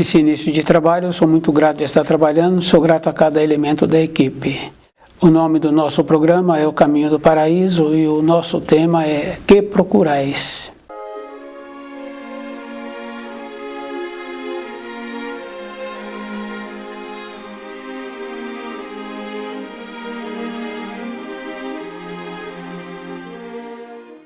Nesse início de trabalho, eu sou muito grato de estar trabalhando, sou grato a cada elemento da equipe. O nome do nosso programa é O Caminho do Paraíso e o nosso tema é Que Procurais?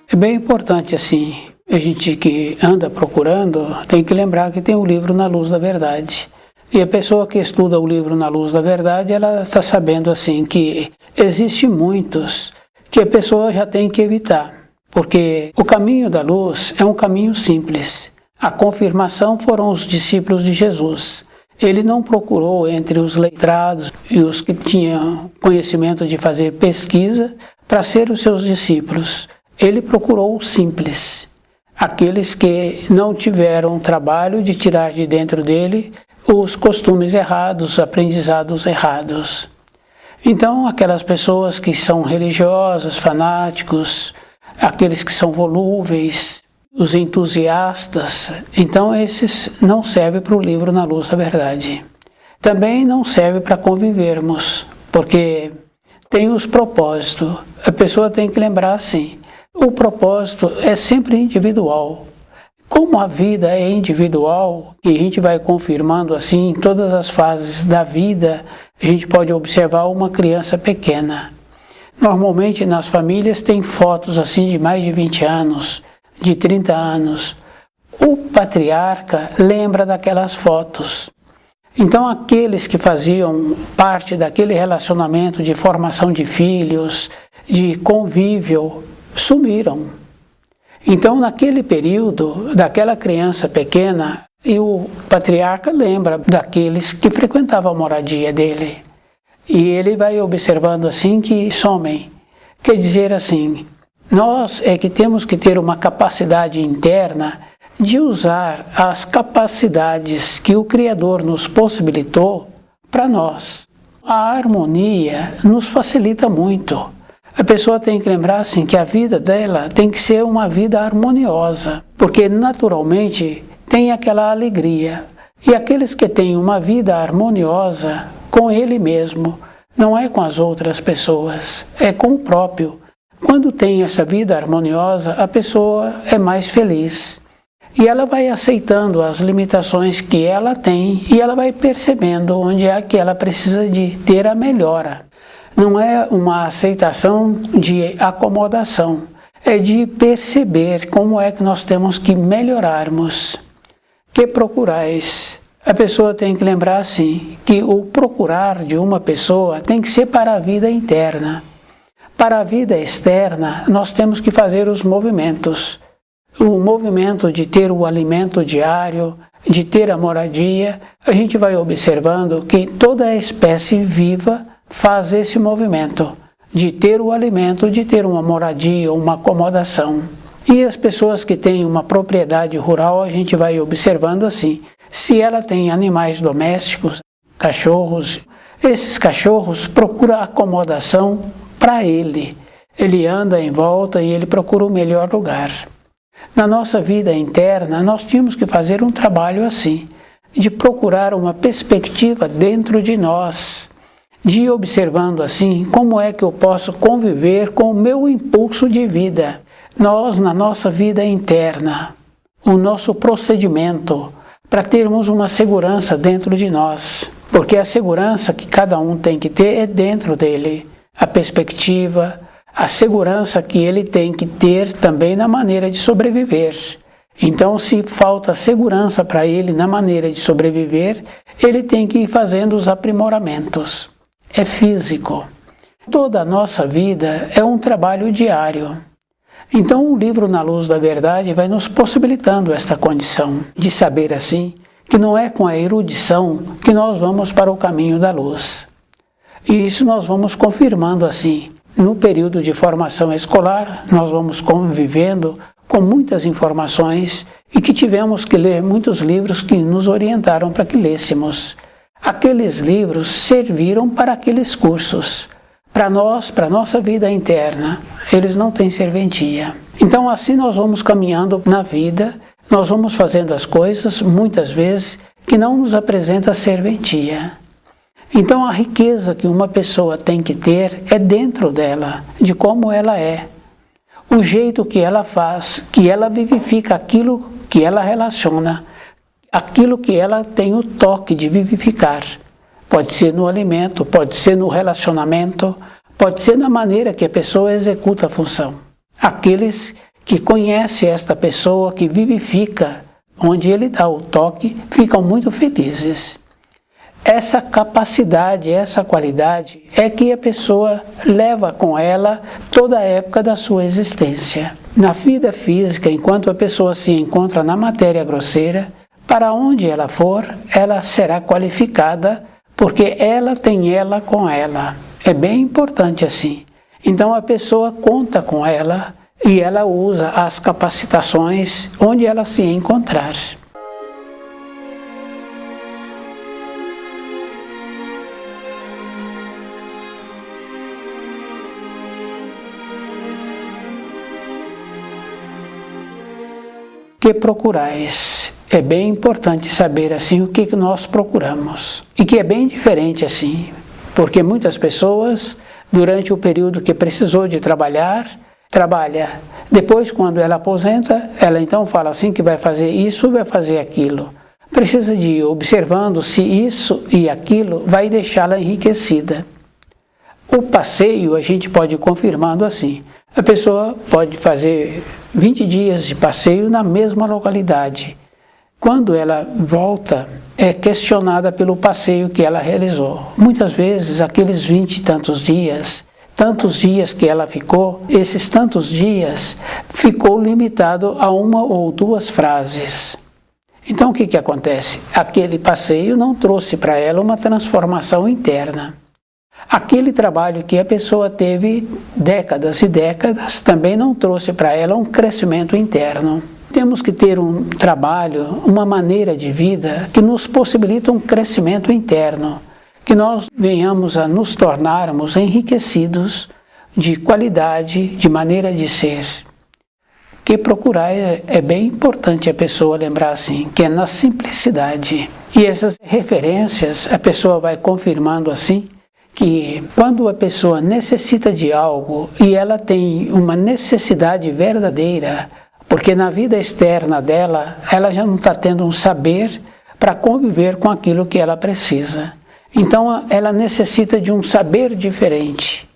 É bem importante assim, a gente que anda procurando tem que lembrar que tem o livro Na Luz da Verdade. E a pessoa que estuda o livro Na Luz da Verdade, ela está sabendo assim que existem muitos que a pessoa já tem que evitar. Porque o caminho da luz é um caminho simples. A confirmação foram os discípulos de Jesus. Ele não procurou entre os letrados e os que tinham conhecimento de fazer pesquisa para ser os seus discípulos. Ele procurou os simples, aqueles que não tiveram trabalho de tirar de dentro dele os costumes errados, os aprendizados errados. Então, aquelas pessoas que são religiosas, fanáticos, aqueles que são volúveis, os entusiastas, então esses não servem para o livro Na Luz da Verdade. Também não serve para convivermos, porque tem os propósitos. A pessoa tem que lembrar assim, o propósito é sempre individual. Como a vida é individual, e a gente vai confirmando assim, em todas as fases da vida, a gente pode observar uma criança pequena. Normalmente nas famílias tem fotos assim de mais de 20 anos, de 30 anos. O patriarca lembra daquelas fotos. Então aqueles que faziam parte daquele relacionamento de formação de filhos, de convívio, sumiram. Então, naquele período, daquela criança pequena, e o patriarca lembra daqueles que frequentavam a moradia dele. E ele vai observando assim que somem. Quer dizer assim, nós é que temos que ter uma capacidade interna de usar as capacidades que o Criador nos possibilitou para nós. A harmonia nos facilita muito. A pessoa tem que lembrar assim, que a vida dela tem que ser uma vida harmoniosa, porque naturalmente tem aquela alegria. E aqueles que têm uma vida harmoniosa com ele mesmo, não é com as outras pessoas, é com o próprio. Quando tem essa vida harmoniosa, a pessoa é mais feliz. E ela vai aceitando as limitações que ela tem e ela vai percebendo onde é que ela precisa de ter a melhora. Não é uma aceitação de acomodação, é de perceber como é que nós temos que melhorarmos. Que procurais? A pessoa tem que lembrar assim, que o procurar de uma pessoa tem que ser para a vida interna. Para a vida externa, nós temos que fazer os movimentos. O movimento de ter o alimento diário, de ter a moradia, a gente vai observando que toda a espécie viva faz esse movimento de ter o alimento, de ter uma moradia, uma acomodação. E as pessoas que têm uma propriedade rural, a gente vai observando assim, se ela tem animais domésticos, cachorros, esses cachorros procuram acomodação para ele. Ele anda em volta e ele procura o melhor lugar. Na nossa vida interna, nós tínhamos que fazer um trabalho assim, de procurar uma perspectiva dentro de nós, de ir observando assim, como é que eu posso conviver com o meu impulso de vida. Nós, na nossa vida interna, o nosso procedimento, para termos uma segurança dentro de nós. Porque a segurança que cada um tem que ter é dentro dele. A perspectiva, a segurança que ele tem que ter também na maneira de sobreviver. Então, se falta segurança para ele na maneira de sobreviver, ele tem que ir fazendo os aprimoramentos. É físico. Toda a nossa vida é um trabalho diário. Então o livro Na Luz da Verdade vai nos possibilitando esta condição de saber assim que não é com a erudição que nós vamos para o caminho da luz. E isso nós vamos confirmando assim. No período de formação escolar, nós vamos convivendo com muitas informações e que tivemos que ler muitos livros que nos orientaram para que lêssemos. Aqueles livros serviram para aqueles cursos. Para nós, para a nossa vida interna, eles não têm serventia. Então assim nós vamos caminhando na vida, nós vamos fazendo as coisas, muitas vezes, que não nos apresenta serventia. Então a riqueza que uma pessoa tem que ter é dentro dela, de como ela é. O jeito que ela faz, que ela vivifica aquilo que ela relaciona, aquilo que ela tem o toque de vivificar. Pode ser no alimento, pode ser no relacionamento, pode ser na maneira que a pessoa executa a função. Aqueles que conhecem esta pessoa, que vivifica, onde ele dá o toque, ficam muito felizes. Essa capacidade, essa qualidade é que a pessoa leva com ela toda a época da sua existência. Na vida física, enquanto a pessoa se encontra na matéria grosseira, para onde ela for, ela será qualificada, porque ela tem ela com ela. É bem importante assim. Então a pessoa conta com ela e ela usa as capacitações onde ela se encontrar. Que procurais? É bem importante saber assim o que nós procuramos. E que é bem diferente assim, porque muitas pessoas, durante o período que precisou de trabalha. Depois, quando ela aposenta, ela então fala assim que vai fazer isso, vai fazer aquilo. Precisa de ir observando se isso e aquilo vai deixá-la enriquecida. O passeio a gente pode ir confirmando assim. A pessoa pode fazer 20 dias de passeio na mesma localidade. Quando ela volta, é questionada pelo passeio que ela realizou. Muitas vezes, aqueles 20 e tantos dias que ela ficou, esses tantos dias ficou limitado a uma ou duas frases. Então, o que acontece? Aquele passeio não trouxe para ela uma transformação interna. Aquele trabalho que a pessoa teve décadas e décadas também não trouxe para ela um crescimento interno. Temos que ter um trabalho, uma maneira de vida que nos possibilita um crescimento interno, que nós venhamos a nos tornarmos enriquecidos de qualidade, de maneira de ser. Que procurar é bem importante a pessoa lembrar assim, que é na simplicidade. E essas referências a pessoa vai confirmando assim, que quando a pessoa necessita de algo e ela tem uma necessidade verdadeira, porque na vida externa dela, ela já não está tendo um saber para conviver com aquilo que ela precisa. Então ela necessita de um saber diferente.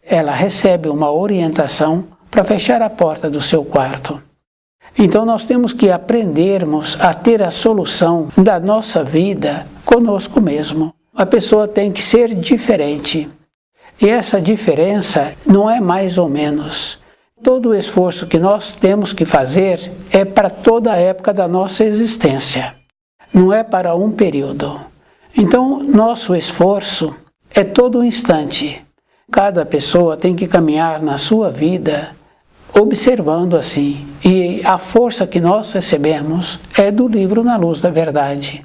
Ela recebe uma orientação para fechar a porta do seu quarto. Então nós temos que aprendermos a ter a solução da nossa vida conosco mesmo. A pessoa tem que ser diferente. E essa diferença não é mais ou menos. Todo o esforço que nós temos que fazer é para toda a época da nossa existência. Não é para um período. Então, nosso esforço é todo um instante. Cada pessoa tem que caminhar na sua vida observando assim. E a força que nós recebemos é do livro Na Luz da Verdade.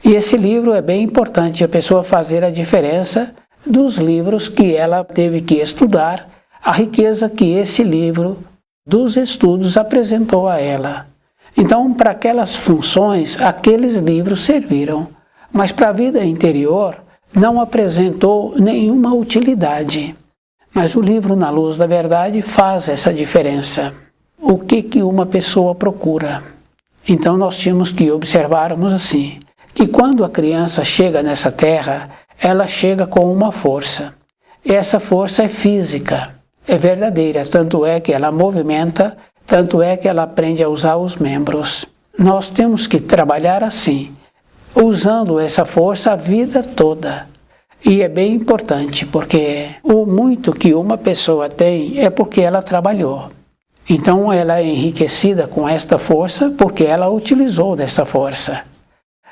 E esse livro é bem importante a pessoa fazer a diferença dos livros que ela teve que estudar, a riqueza que esse livro dos estudos apresentou a ela. Então, para aquelas funções, aqueles livros serviram, mas para a vida interior não apresentou nenhuma utilidade. Mas o livro Na Luz da Verdade faz essa diferença. O que uma pessoa procura? Então nós tínhamos que observarmos assim, que quando a criança chega nessa terra, ela chega com uma força. Essa força é física, é verdadeira, tanto é que ela movimenta, tanto é que ela aprende a usar os membros. Nós temos que trabalhar assim, usando essa força a vida toda. E é bem importante, porque o muito que uma pessoa tem é porque ela trabalhou. Então ela é enriquecida com esta força porque ela utilizou dessa força.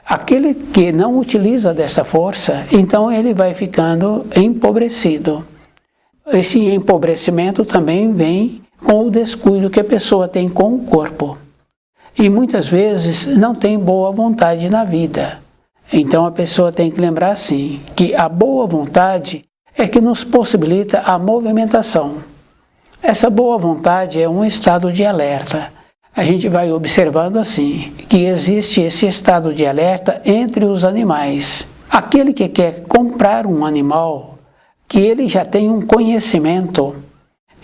Aquele que não utiliza dessa força, então ele vai ficando empobrecido. Esse empobrecimento também vem com o descuido que a pessoa tem com o corpo. E muitas vezes não tem boa vontade na vida. Então a pessoa tem que lembrar assim, que a boa vontade é que nos possibilita a movimentação. Essa boa vontade é um estado de alerta. a gente vai observando assim, que existe esse estado de alerta entre os animais. Aquele que quer comprar um animal, que ele já tem um conhecimento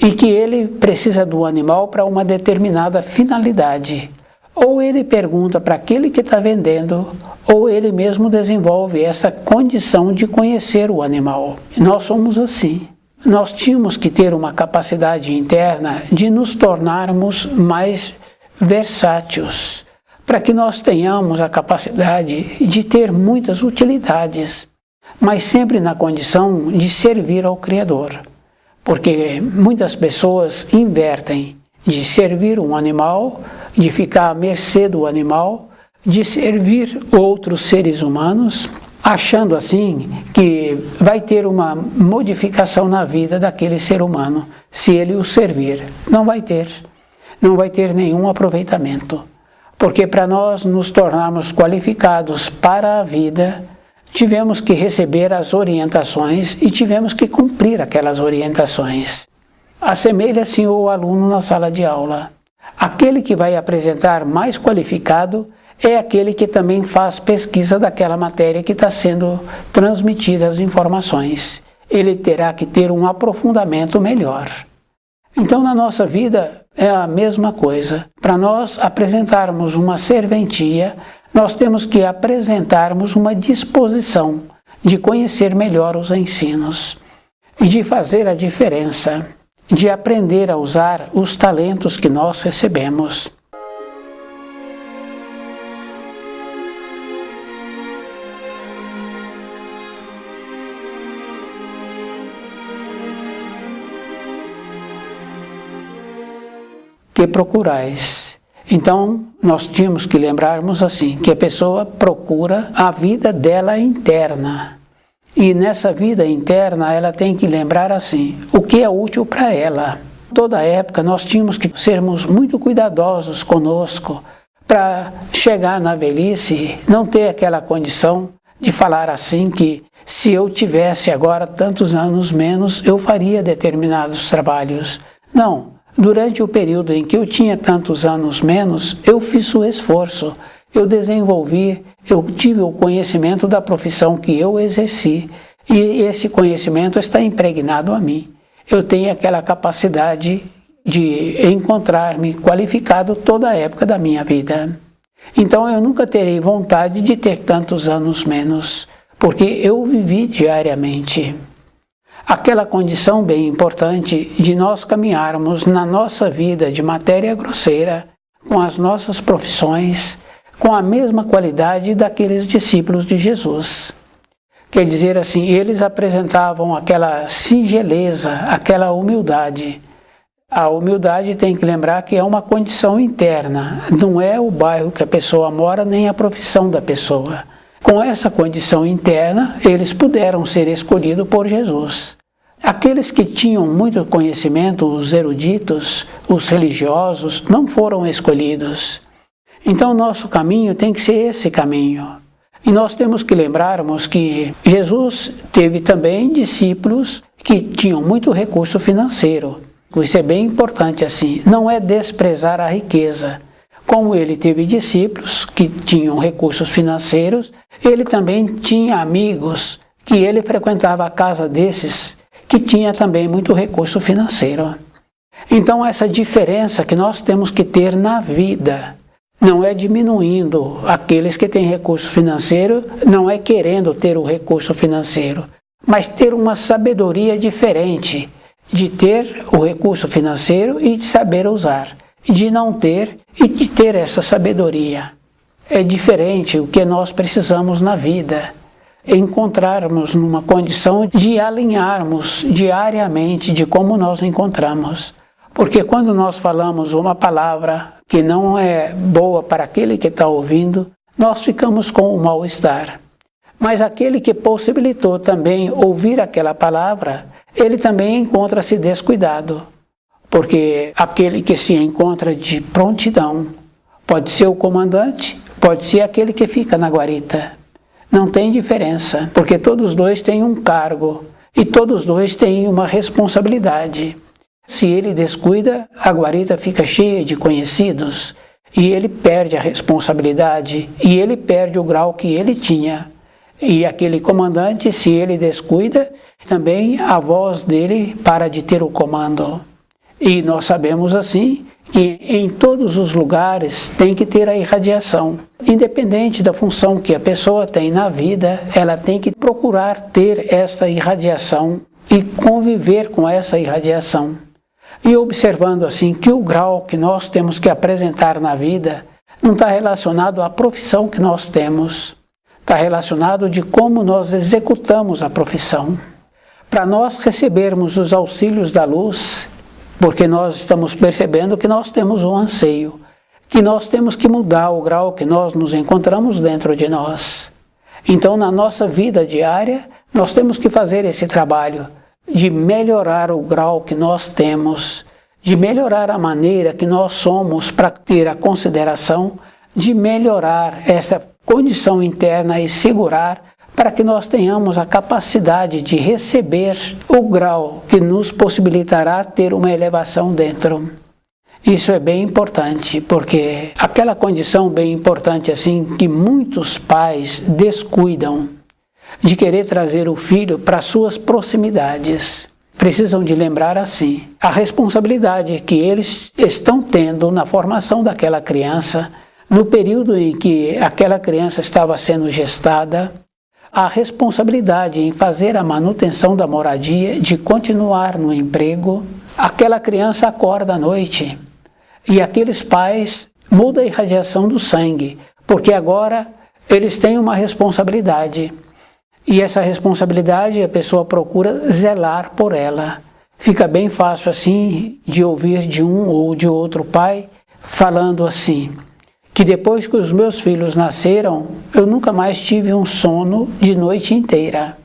e que ele precisa do animal para uma determinada finalidade. Ou ele pergunta para aquele que está vendendo, ou ele mesmo desenvolve essa condição de conhecer o animal. Nós somos assim. Nós tínhamos que ter uma capacidade interna de nos tornarmos mais versáteis, para que nós tenhamos a capacidade de ter muitas utilidades, mas sempre na condição de servir ao Criador. Porque muitas pessoas invertem de servir um animal, de ficar à mercê do animal, de servir outros seres humanos, achando assim que vai ter uma modificação na vida daquele ser humano, se ele o servir. Não vai ter. Não vai ter nenhum aproveitamento. Porque para nós nos tornarmos qualificados para a vida, tivemos que receber as orientações e tivemos que cumprir aquelas orientações. Assemelha-se o aluno na sala de aula. Aquele que vai apresentar mais qualificado é aquele que também faz pesquisa daquela matéria que está sendo transmitida as informações. Ele terá que ter um aprofundamento melhor. Então, na nossa vida é a mesma coisa. Para nós apresentarmos uma serventia, nós temos que apresentarmos uma disposição de conhecer melhor os ensinos e de fazer a diferença, de aprender a usar os talentos que nós recebemos. Que procurais. Então, nós tínhamos que lembrarmos assim, que a pessoa procura a vida dela interna. E nessa vida interna, ela tem que lembrar assim, o que é útil para ela. Toda época, nós tínhamos que sermos muito cuidadosos conosco, para chegar na velhice, não ter aquela condição de falar assim que se eu tivesse agora tantos anos menos, eu faria determinados trabalhos. Não. Durante o período em que eu tinha tantos anos menos, eu fiz o esforço, eu desenvolvi, eu tive o conhecimento da profissão que eu exerci, e esse conhecimento está impregnado a mim. Eu tenho aquela capacidade de encontrar-me qualificado toda a época da minha vida. Então eu nunca terei vontade de ter tantos anos menos, porque eu vivi diariamente. Aquela condição bem importante de nós caminharmos na nossa vida de matéria grosseira, com as nossas profissões, com a mesma qualidade daqueles discípulos de Jesus. Quer dizer assim, eles apresentavam aquela singeleza, aquela humildade. A humildade tem que lembrar que é uma condição interna, não é o bairro que a pessoa mora, nem a profissão da pessoa. Com essa condição interna, eles puderam ser escolhidos por Jesus. Aqueles que tinham muito conhecimento, os eruditos, os religiosos, não foram escolhidos. Então, nosso caminho tem que ser esse caminho. E nós temos que lembrarmos que Jesus teve também discípulos que tinham muito recurso financeiro. Isso é bem importante assim, não é desprezar a riqueza. Como ele teve discípulos que tinham recursos financeiros, ele também tinha amigos que ele frequentava a casa desses que tinha também muito recurso financeiro. Então essa diferença que nós temos que ter na vida, não é diminuindo aqueles que têm recurso financeiro, não é querendo ter o recurso financeiro, mas ter uma sabedoria diferente de ter o recurso financeiro e de saber usar, de não ter e de ter essa sabedoria. É diferente o que nós precisamos na vida. Encontrarmos numa condição de alinharmos diariamente de como nós encontramos. Porque quando nós falamos uma palavra que não é boa para aquele que está ouvindo, nós ficamos com o mal-estar. Mas aquele que possibilitou também ouvir aquela palavra, ele também encontra-se descuidado. Porque aquele que se encontra de prontidão, pode ser o comandante, pode ser aquele que fica na guarita. Não tem diferença, porque todos dois têm um cargo e todos dois têm uma responsabilidade. Se ele descuida, a guarita fica cheia de conhecidos e ele perde a responsabilidade e ele perde o grau que ele tinha. E aquele comandante, se ele descuida, também a voz dele para de ter o comando. E nós sabemos assim que em todos os lugares tem que ter a irradiação. Independente da função que a pessoa tem na vida, ela tem que procurar ter esta irradiação e conviver com essa irradiação. E observando assim que o grau que nós temos que apresentar na vida não está relacionado à profissão que nós temos, está relacionado de como nós executamos a profissão. Para nós recebermos os auxílios da luz, porque nós estamos percebendo que nós temos um anseio, que nós temos que mudar o grau que nós nos encontramos dentro de nós. Então, na nossa vida diária, nós temos que fazer esse trabalho de melhorar o grau que nós temos, de melhorar a maneira que nós somos para ter a consideração, de melhorar essa condição interna e segurar para que nós tenhamos a capacidade de receber o grau que nos possibilitará ter uma elevação dentro. Isso é bem importante, porque aquela condição bem importante assim que muitos pais descuidam de querer trazer o filho para suas proximidades. Precisam de lembrar assim, a responsabilidade que eles estão tendo na formação daquela criança, no período em que aquela criança estava sendo gestada, a responsabilidade em fazer a manutenção da moradia, de continuar no emprego. Aquela criança acorda à noite e aqueles pais mudam a irradiação do sangue, porque agora eles têm uma responsabilidade. E essa responsabilidade a pessoa procura zelar por ela. Fica bem fácil assim de ouvir de um ou de outro pai falando assim, que depois que os meus filhos nasceram, eu nunca mais tive um sono de noite inteira.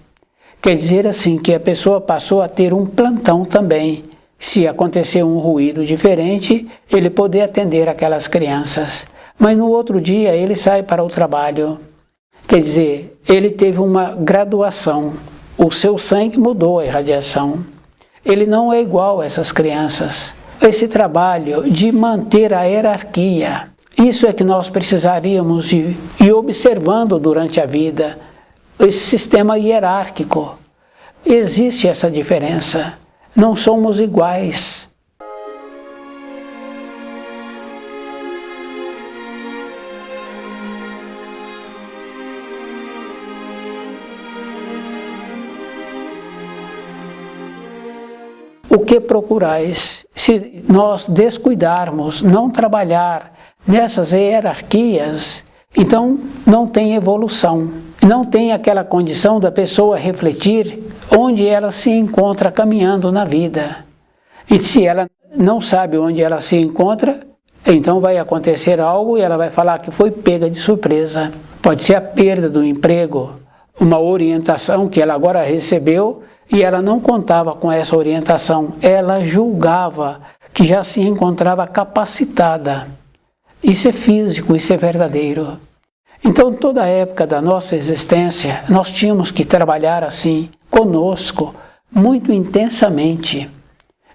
Quer dizer assim que a pessoa passou a ter um plantão também. Se acontecer um ruído diferente, ele poder atender aquelas crianças. Mas no outro dia ele sai para o trabalho. Quer dizer, ele teve uma graduação, o seu sangue mudou a irradiação. Ele não é igual a essas crianças. Esse trabalho de manter a hierarquia, isso é que nós precisaríamos ir observando durante a vida, esse sistema hierárquico. Existe essa diferença, não somos iguais. O que procurais? Se nós descuidarmos, não trabalhar nessas hierarquias, então não tem evolução. Não tem aquela condição da pessoa refletir onde ela se encontra caminhando na vida. E se ela não sabe onde ela se encontra, então vai acontecer algo e ela vai falar que foi pega de surpresa. Pode ser a perda do emprego, uma orientação que ela agora recebeu, e ela não contava com essa orientação, ela julgava que já se encontrava capacitada. Isso é físico, isso é verdadeiro. Então, toda a época da nossa existência, nós tínhamos que trabalhar assim, conosco, muito intensamente,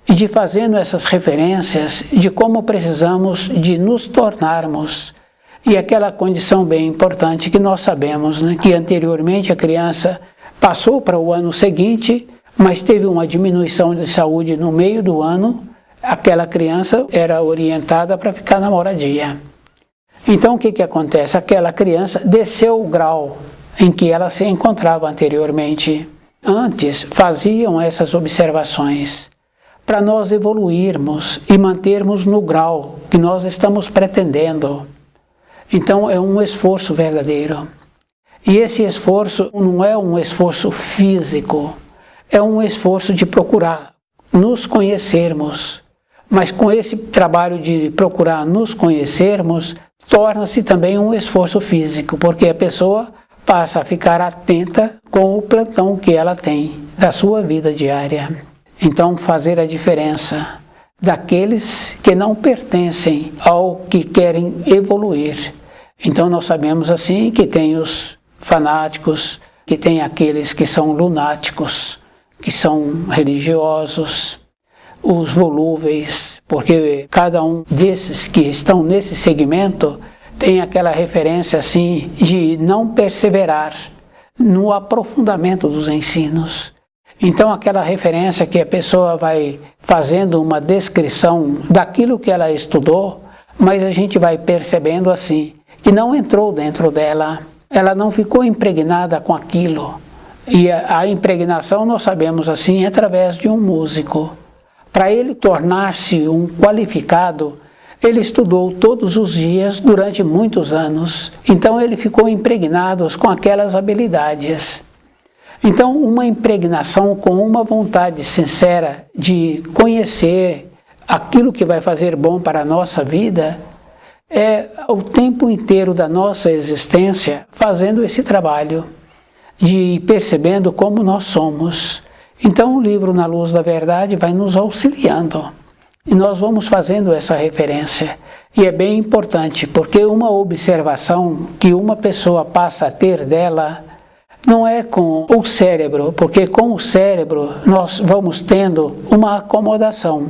e de fazendo essas referências de como precisamos de nos tornarmos. E aquela condição bem importante que nós sabemos, né, que anteriormente a criança passou para o ano seguinte, mas teve uma diminuição de saúde no meio do ano, aquela criança era orientada para ficar na moradia. Então o que acontece? Aquela criança desceu o grau em que ela se encontrava anteriormente. Antes faziam essas observações para nós evoluirmos e mantermos no grau que nós estamos pretendendo. Então é um esforço verdadeiro. E esse esforço não é um esforço físico, é um esforço de procurar nos conhecermos. Mas com esse trabalho de procurar nos conhecermos, torna-se também um esforço físico, porque a pessoa passa a ficar atenta com o plantão que ela tem da sua vida diária. Então, fazer a diferença daqueles que não pertencem ao que querem evoluir. Então, nós sabemos assim que tem os fanáticos, que tem aqueles que são lunáticos, que são religiosos, os volúveis, porque cada um desses que estão nesse segmento tem aquela referência assim de não perseverar no aprofundamento dos ensinos. Então aquela referência que a pessoa vai fazendo uma descrição daquilo que ela estudou, mas a gente vai percebendo assim, que não entrou dentro dela, ela não ficou impregnada com aquilo. E a impregnação nós sabemos assim através de um músico. Para ele tornar-se um qualificado, ele estudou todos os dias durante muitos anos. Então ele ficou impregnado com aquelas habilidades. Então uma impregnação com uma vontade sincera de conhecer aquilo que vai fazer bom para a nossa vida, é o tempo inteiro da nossa existência fazendo esse trabalho, de ir percebendo como nós somos. Então o livro Na Luz da Verdade vai nos auxiliando, e nós vamos fazendo essa referência. E é bem importante, porque uma observação que uma pessoa passa a ter dela, não é com o cérebro, porque com o cérebro nós vamos tendo uma acomodação.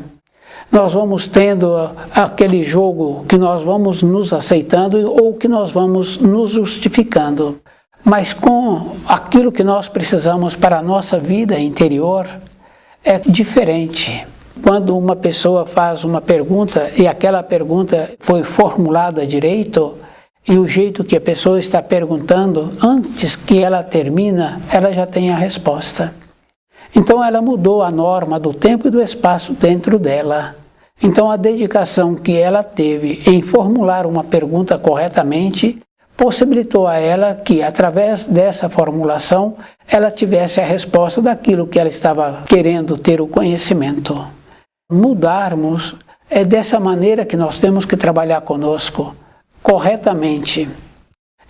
Nós vamos tendo aquele jogo que nós vamos nos aceitando ou que nós vamos nos justificando. Mas com aquilo que nós precisamos para a nossa vida interior, é diferente. Quando uma pessoa faz uma pergunta e aquela pergunta foi formulada direito, e o jeito que a pessoa está perguntando, antes que ela termina, ela já tem a resposta. Então ela mudou a norma do tempo e do espaço dentro dela. Então a dedicação que ela teve em formular uma pergunta corretamente possibilitou a ela que, através dessa formulação, ela tivesse a resposta daquilo que ela estava querendo ter o conhecimento. Mudarmos é dessa maneira que nós temos que trabalhar conosco, corretamente.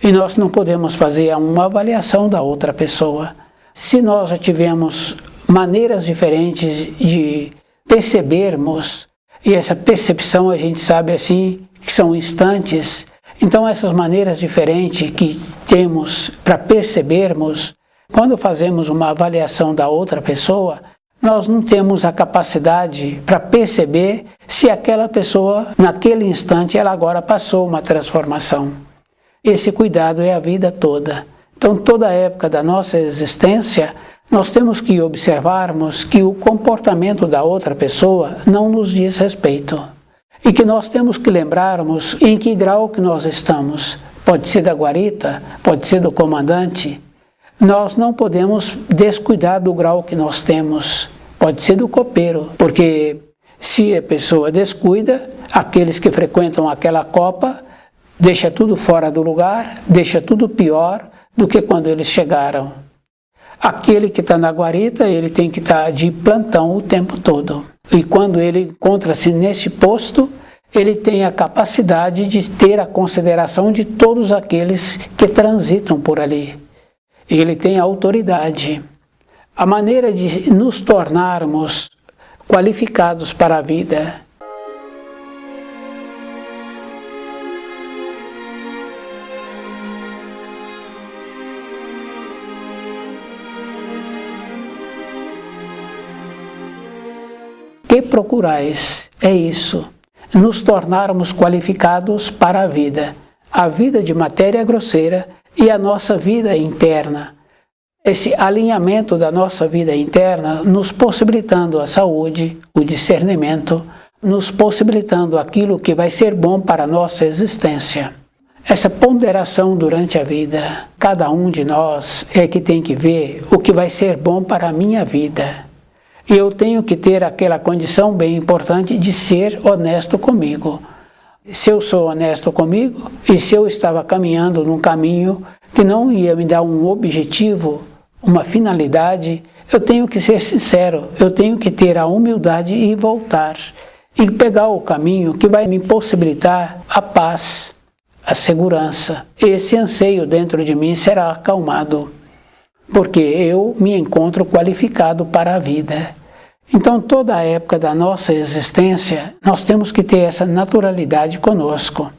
E nós não podemos fazer uma avaliação da outra pessoa. Se nós já tivemos maneiras diferentes de percebermos, e essa percepção a gente sabe assim, que são instantes, então essas maneiras diferentes que temos para percebermos, quando fazemos uma avaliação da outra pessoa, nós não temos a capacidade para perceber se aquela pessoa, naquele instante, ela agora passou uma transformação. Esse cuidado é a vida toda. Então, toda a época da nossa existência, nós temos que observarmos que o comportamento da outra pessoa não nos diz respeito. E que nós temos que lembrarmos em que grau que nós estamos. Pode ser da guarita, pode ser do comandante. Nós não podemos descuidar do grau que nós temos. Pode ser do copeiro, porque se a pessoa descuida, aqueles que frequentam aquela copa, deixa tudo fora do lugar, deixa tudo pior do que quando eles chegaram. Aquele que está na guarita, ele tem que estar de plantão o tempo todo. E quando ele encontra-se nesse posto, ele tem a capacidade de ter a consideração de todos aqueles que transitam por ali. Ele tem autoridade. A maneira de nos tornarmos qualificados para a vida. Que procurais? É isso. Nos tornarmos qualificados para a vida de matéria grosseira e a nossa vida interna. Esse alinhamento da nossa vida interna nos possibilitando a saúde, o discernimento, nos possibilitando aquilo que vai ser bom para a nossa existência. Essa ponderação durante a vida, cada um de nós é que tem que ver o que vai ser bom para a minha vida. E eu tenho que ter aquela condição bem importante de ser honesto comigo. Se eu sou honesto comigo e se eu estava caminhando num caminho que não ia me dar um objetivo, uma finalidade, eu tenho que ser sincero, eu tenho que ter a humildade e voltar. E pegar o caminho que vai me possibilitar a paz, a segurança. Esse anseio dentro de mim será acalmado, porque eu me encontro qualificado para a vida. Então, toda a época da nossa existência, nós temos que ter essa naturalidade conosco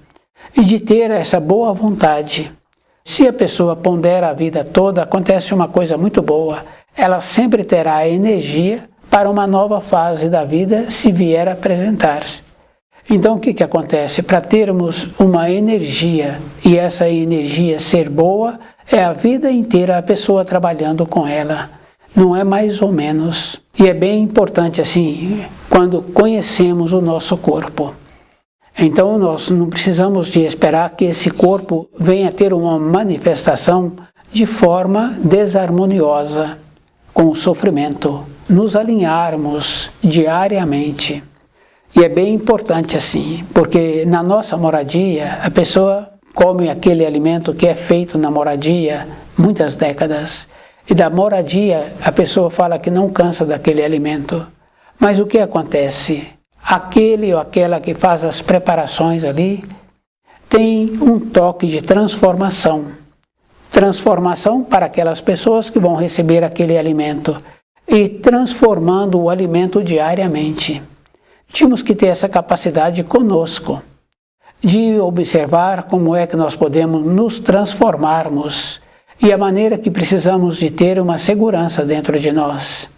e de ter essa boa vontade. Se a pessoa pondera a vida toda, acontece uma coisa muito boa. Ela sempre terá a energia para uma nova fase da vida se vier a apresentar. Então o que acontece? Para termos uma energia e essa energia ser boa, é a vida inteira a pessoa trabalhando com ela. Não é mais ou menos. E é bem importante assim, quando conhecemos o nosso corpo. Então nós não precisamos de esperar que esse corpo venha ter uma manifestação de forma desarmoniosa com o sofrimento. Nos alinharmos diariamente. E é bem importante assim, porque na nossa moradia, a pessoa come aquele alimento que é feito na moradia muitas décadas. E da moradia, a pessoa fala que não cansa daquele alimento. Mas o que acontece? Aquele ou aquela que faz as preparações ali tem um toque de transformação. Transformação para aquelas pessoas que vão receber aquele alimento e transformando o alimento diariamente. Tínhamos que ter essa capacidade conosco, de observar como é que nós podemos nos transformarmos e a maneira que precisamos de ter uma segurança dentro de nós.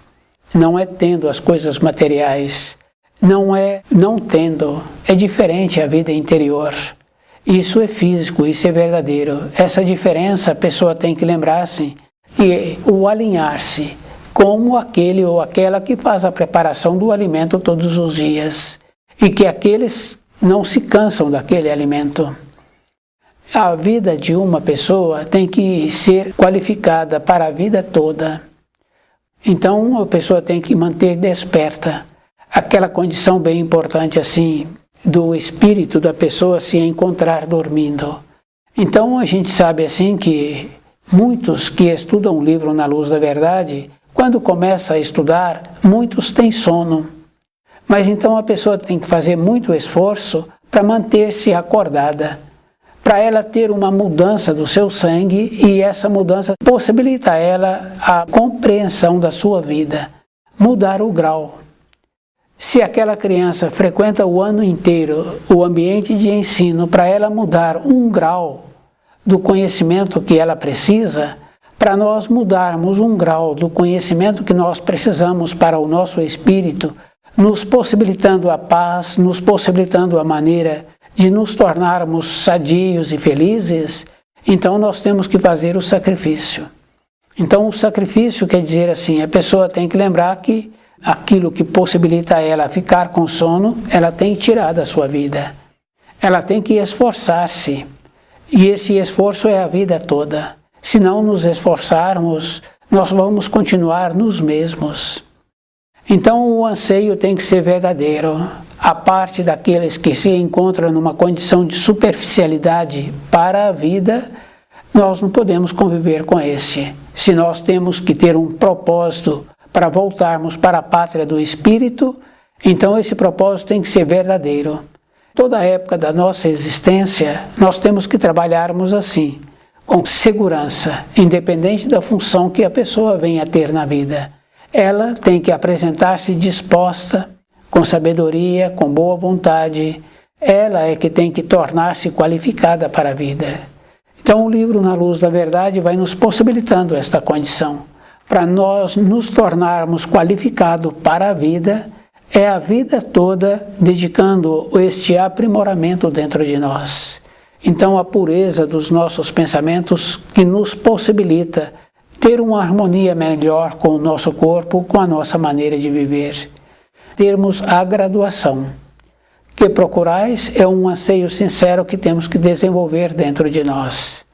Não é tendo as coisas materiais, não é não tendo, é diferente a vida interior. Isso é físico, isso é verdadeiro. Essa diferença a pessoa tem que lembrar-se e o alinhar-se como aquele ou aquela que faz a preparação do alimento todos os dias e que aqueles não se cansam daquele alimento. A vida de uma pessoa tem que ser qualificada para a vida toda. Então a pessoa tem que manter desperta aquela condição bem importante assim do espírito da pessoa se encontrar dormindo. Então a gente sabe assim que muitos que estudam o livro Na Luz da Verdade, quando começa a estudar, muitos têm sono. Mas então a pessoa tem que fazer muito esforço para manter-se acordada, para ela ter uma mudança do seu sangue e essa mudança possibilita a ela a compreensão da sua vida, mudar o grau. Se aquela criança frequenta o ano inteiro o ambiente de ensino para ela mudar um grau do conhecimento que ela precisa, para nós mudarmos um grau do conhecimento que nós precisamos para o nosso espírito, nos possibilitando a paz, nos possibilitando a maneira de nos tornarmos sadios e felizes, então nós temos que fazer o sacrifício. Então o sacrifício quer dizer assim, a pessoa tem que lembrar que aquilo que possibilita ela ficar com sono, ela tem que tirar da sua vida. Ela tem que esforçar-se. E esse esforço é a vida toda. Se não nos esforçarmos, nós vamos continuar nos mesmos. Então o anseio tem que ser verdadeiro. A parte daqueles que se encontram numa condição de superficialidade para a vida, nós não podemos conviver com esse. Se nós temos que ter um propósito para voltarmos para a pátria do Espírito, então esse propósito tem que ser verdadeiro. Toda a época da nossa existência, nós temos que trabalharmos assim, com segurança, independente da função que a pessoa venha a ter na vida. Ela tem que apresentar-se disposta, com sabedoria, com boa vontade. Ela é que tem que tornar-se qualificada para a vida. Então o livro Na Luz da Verdade vai nos possibilitando esta condição. Para nós nos tornarmos qualificados para a vida, é a vida toda dedicando este aprimoramento dentro de nós. Então a pureza dos nossos pensamentos que nos possibilita ter uma harmonia melhor com o nosso corpo, com a nossa maneira de viver. Termos a graduação. Que procurais é um anseio sincero que temos que desenvolver dentro de nós.